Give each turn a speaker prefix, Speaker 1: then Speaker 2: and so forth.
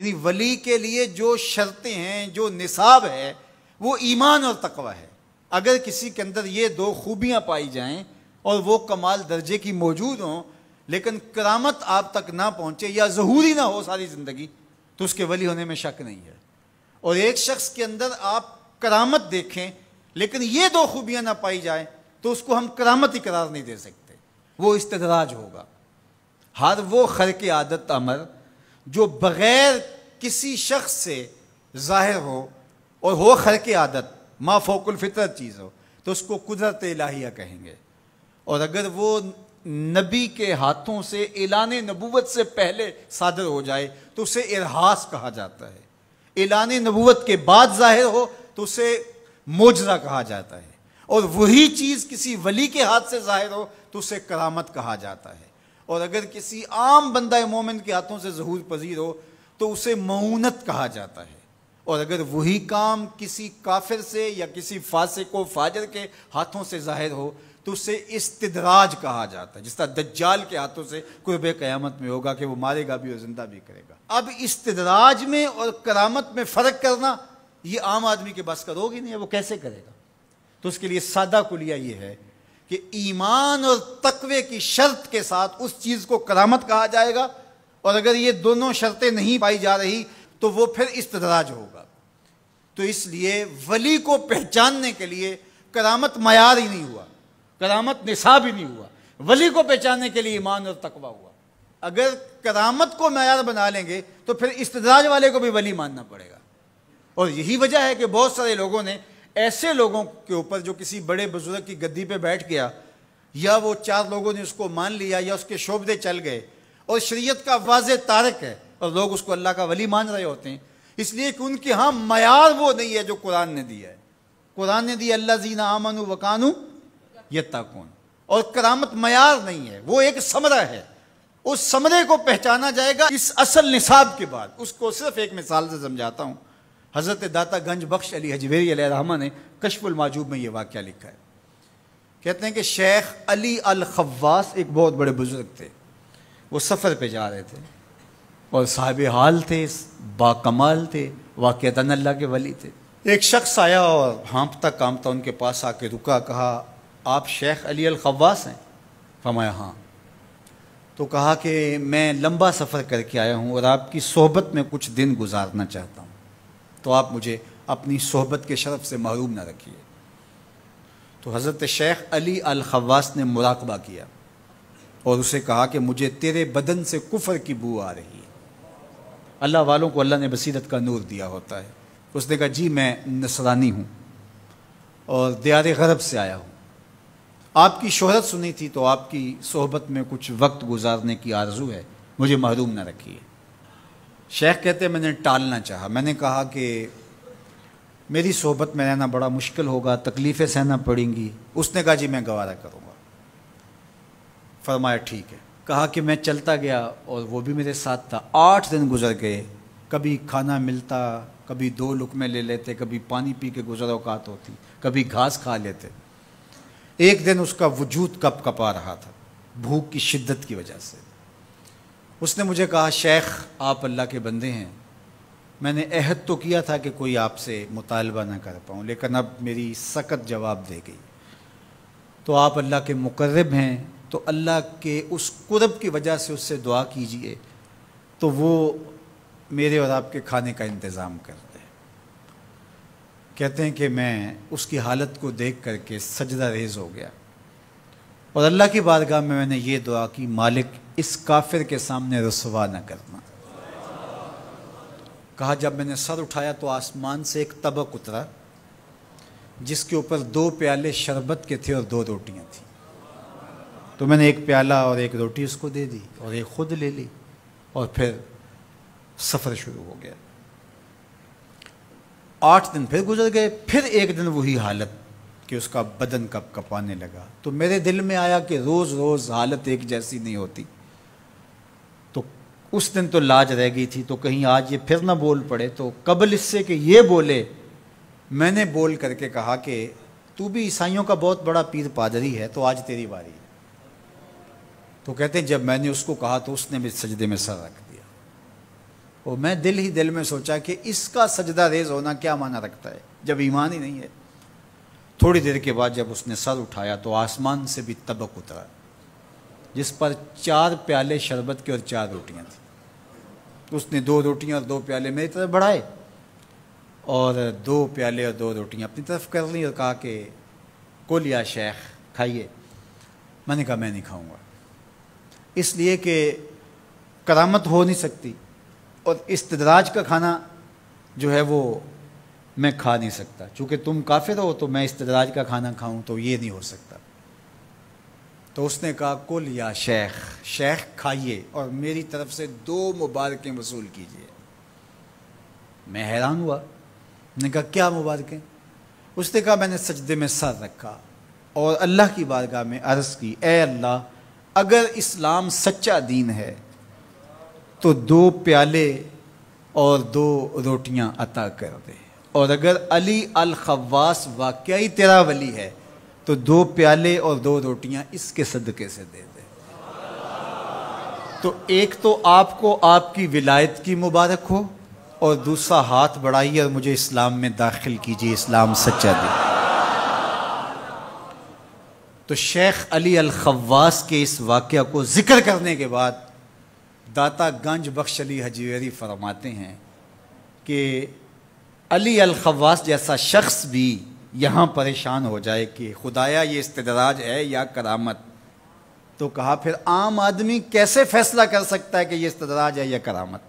Speaker 1: یعنی ولی کے لیے جو شرطیں ہیں، جو نصاب ہے، وہ ایمان اور تقوی ہے۔ اگر کسی کے اندر یہ دو خوبیاں پائی جائیں اور وہ کمال درجے کی موجود ہوں، لیکن کرامت آپ تک نہ پہنچے یا ظہوری نہ ہو ساری زندگی، تو اس کے ولی ہونے میں شک نہیں ہے۔ اور ایک شخص کے اندر آپ کرامت دیکھیں لیکن یہ دو خوبیاں نہ پائی جائیں تو اس کو ہم کرامت ہی قرار نہیں دے سکتے، وہ استدراج ہوگا۔ ہر وہ خرق عادت امر جو بغیر کسی شخص سے ظاہر ہو اور ہو خرق عادت، ما فوق الفطرت چیز ہو، تو اس کو قدرت الہیہ کہیں گے۔ اور اگر وہ نبی کے ہاتھوں سے اعلان نبوت سے پہلے صادر ہو جائے تو اسے ارہاس کہا جاتا ہے۔ اعلان نبوت کے بعد ظاہر ہو تو اسے معجزہ کہا جاتا ہے، اور وہی چیز کسی ولی کے ہاتھ سے ظاہر ہو تو اسے کرامت کہا جاتا ہے۔ اور اگر کسی عام بندہ مومن کے ہاتھوں سے ظہور پذیر ہو تو اسے معونت کہا جاتا ہے۔ اور اگر وہی کام کسی کافر سے یا کسی فاسق و فاجر کے ہاتھوں سے ظاہر ہو تو اسے استدراج کہا جاتا ہے، جس طرح دجال کے ہاتھوں سے قرب قیامت میں ہوگا کہ وہ مارے گا بھی اور زندہ بھی کرے گا۔ اب استدراج میں اور کرامت میں فرق کرنا یہ عام آدمی کے بس کا روگ ہی نہیں ہے، وہ کیسے کرے گا؟ تو اس کے لیے سادہ کلیہ یہ ہے کہ ایمان اور تقوی کی شرط کے ساتھ اس چیز کو کرامت کہا جائے گا، اور اگر یہ دونوں شرطیں نہیں پائی جا رہی تو وہ پھر استدراج ہوگا۔ تو اس لیے ولی کو پہچاننے کے لیے کرامت معیار ہی نہیں ہوا، کرامت نصاب ہی نہیں ہوا، ولی کو پہچاننے کے لیے ایمان اور تقوی ہوا۔ اگر کرامت کو معیار بنا لیں گے تو پھر استدراج والے کو بھی ولی ماننا پڑے گا۔ اور یہی وجہ ہے کہ بہت سارے لوگوں نے ایسے لوگوں کے اوپر جو کسی بڑے بزرگ کی گدی پہ بیٹھ گیا، یا وہ چار لوگوں نے اس کو مان لیا یا اس کے شعبدے چل گئے اور شریعت کا واضح تارک ہے، اور لوگ اس کو اللہ کا ولی مان رہے ہوتے ہیں، اس لیے کہ ان کے ہاں معیار وہ نہیں ہے جو قرآن نے دیا ہے۔ قرآن نے دیا الذین آمنوا وکانوا یتقون، اور کرامت معیار نہیں ہے، وہ ایک ثمرہ ہے۔ اس ثمرے کو پہچانا جائے گا اس اصل نصاب کے بعد۔ اس کو صرف ایک مثال سے سمجھاتا ہوں۔ حضرت داتا گنج بخش علی حجویری علیہ الرحمہ نے کشف المعجوب میں یہ واقعہ لکھا ہے۔ کہتے ہیں کہ شیخ علی الخواص ایک بہت بڑے بزرگ تھے، وہ سفر پہ جا رہے تھے اور صاحب حال تھے، با کمال تھے، واقعتاً اللہ کے ولی تھے۔ ایک شخص آیا اور ہانپتا کامتا ان کے پاس آ کے رکا، کہا آپ شیخ علی الخواص ہیں؟ فرمایا ہاں۔ تو کہا کہ میں لمبا سفر کر کے آیا ہوں اور آپ کی صحبت میں کچھ دن گزارنا چاہتا ہوں، تو آپ مجھے اپنی صحبت کے شرف سے محروم نہ رکھیے۔ تو حضرت شیخ علی الخواص نے مراقبہ کیا اور اسے کہا کہ مجھے تیرے بدن سے کفر کی بو آ رہی ہے۔ اللہ والوں کو اللہ نے بصیرت کا نور دیا ہوتا ہے۔ اس نے کہا جی میں نصرانی ہوں اور دیار غرب سے آیا ہوں، آپ کی شہرت سنی تھی تو آپ کی صحبت میں کچھ وقت گزارنے کی آرزو ہے، مجھے محروم نہ رکھیے۔ شیخ کہتے ہیں میں نے ٹالنا چاہا، میں نے کہا کہ میری صحبت میں رہنا بڑا مشکل ہوگا، تکلیفیں سہنا پڑیں گی۔ اس نے کہا جی میں گوارا کروں گا۔ فرمایا ٹھیک ہے۔ کہا کہ میں چلتا گیا اور وہ بھی میرے ساتھ تھا۔ 8 دن گزر گئے، کبھی کھانا ملتا، کبھی 2 لقمے لے لیتے، کبھی پانی پی کے گزر اوقات ہوتی، کبھی گھاس کھا لیتے۔ ایک دن اس کا وجود کپ کپا رہا تھا بھوک کی شدت کی وجہ سے۔ اس نے مجھے کہا شیخ آپ اللہ کے بندے ہیں، میں نے عہد تو کیا تھا کہ کوئی آپ سے مطالبہ نہ کر پاؤں، لیکن اب میری سخت جواب دے گئی، تو آپ اللہ کے مقرب ہیں، تو اللہ کے اس قرب کی وجہ سے اس سے دعا کیجئے تو وہ میرے اور آپ کے کھانے کا انتظام کر دے۔ کہتے ہیں کہ میں اس کی حالت کو دیکھ کر کے سجدہ ریز ہو گیا اور اللہ کی بارگاہ میں نے یہ دعا کی مالک اس کافر کے سامنے رسوا نہ کرنا۔ کہا جب میں نے سر اٹھایا تو آسمان سے ایک طبق اترا جس کے اوپر 2 پیالے شربت کے تھے اور 2 روٹیاں تھیں، تو میں نے ایک پیالہ اور ایک روٹی اس کو دے دی اور ایک خود لے لی، اور پھر سفر شروع ہو گیا۔ 8 دن پھر گزر گئے، پھر ایک دن وہی حالت کہ اس کا بدن کپ کپانے لگا۔ تو میرے دل میں آیا کہ روز روز حالت ایک جیسی نہیں ہوتی، تو اس دن تو لاج رہ گئی تھی، تو کہیں آج یہ پھر نہ بول پڑے، تو قبل اس سے کہ یہ بولے میں نے بول کر کے کہا کہ تو بھی عیسائیوں کا بہت بڑا پیر پادری ہے، تو آج تیری باری ہے۔ تو کہتے ہیں جب میں نے اس کو کہا تو اس نے بھی سجدے میں سر رکھ دیا اور میں دل ہی دل میں سوچا کہ اس کا سجدہ ریز ہونا کیا معنی رکھتا ہے جب ایمان ہی نہیں ہے۔ تھوڑی دیر کے بعد جب اس نے سر اٹھایا تو آسمان سے بھی طبق اترا جس پر 4 پیالے شربت کے اور 4 روٹیاں تھیں۔ اس نے 2 روٹیاں اور 2 پیالے میری طرف بڑھائے اور 2 پیالے اور 2 روٹیاں اپنی طرف کر لیں اور کہا کہ کل یا شیخ کھائیے۔ میں نے کہا میں نہیں کھاؤں گا، اس لیے کہ کرامت ہو نہیں سکتی اور استدراج کا کھانا جو ہے وہ میں کھا نہیں سکتا، چونکہ تم کافر ہو تو میں استدراج کا کھانا کھاؤں تو یہ نہیں ہو سکتا۔ تو اس نے کہا کل یا شیخ، شیخ کھائیے اور میری طرف سے 2 مبارکیں وصول کیجیے۔ میں حیران ہوا، میں نے کہا کیا مبارکیں؟ اس نے کہا میں نے سجدے میں سر رکھا اور اللہ کی بارگاہ میں عرض کی، اے اللہ اگر اسلام سچا دین ہے تو 2 پیالے اور 2 روٹیاں عطا کر دے، اور اگر علی الخواص واقعی تیرا ولی ہے تو 2 پیالے اور 2 روٹیاں اس کے صدقے سے دے دے۔ تو ایک تو آپ کو آپ کی ولایت کی مبارک ہو اور دوسرا ہاتھ بڑھائیے اور مجھے اسلام میں داخل کیجیے، اسلام سچا دین۔ تو شیخ علی الخواص کے اس واقعہ کو ذکر کرنے کے بعد داتا گنج بخش علی حجویری فرماتے ہیں کہ علی الخواص جیسا شخص بھی یہاں پریشان ہو جائے کہ خدایا یہ استدراج ہے یا کرامت، تو کہا پھر عام آدمی کیسے فیصلہ کر سکتا ہے کہ یہ استدراج ہے یا کرامت؟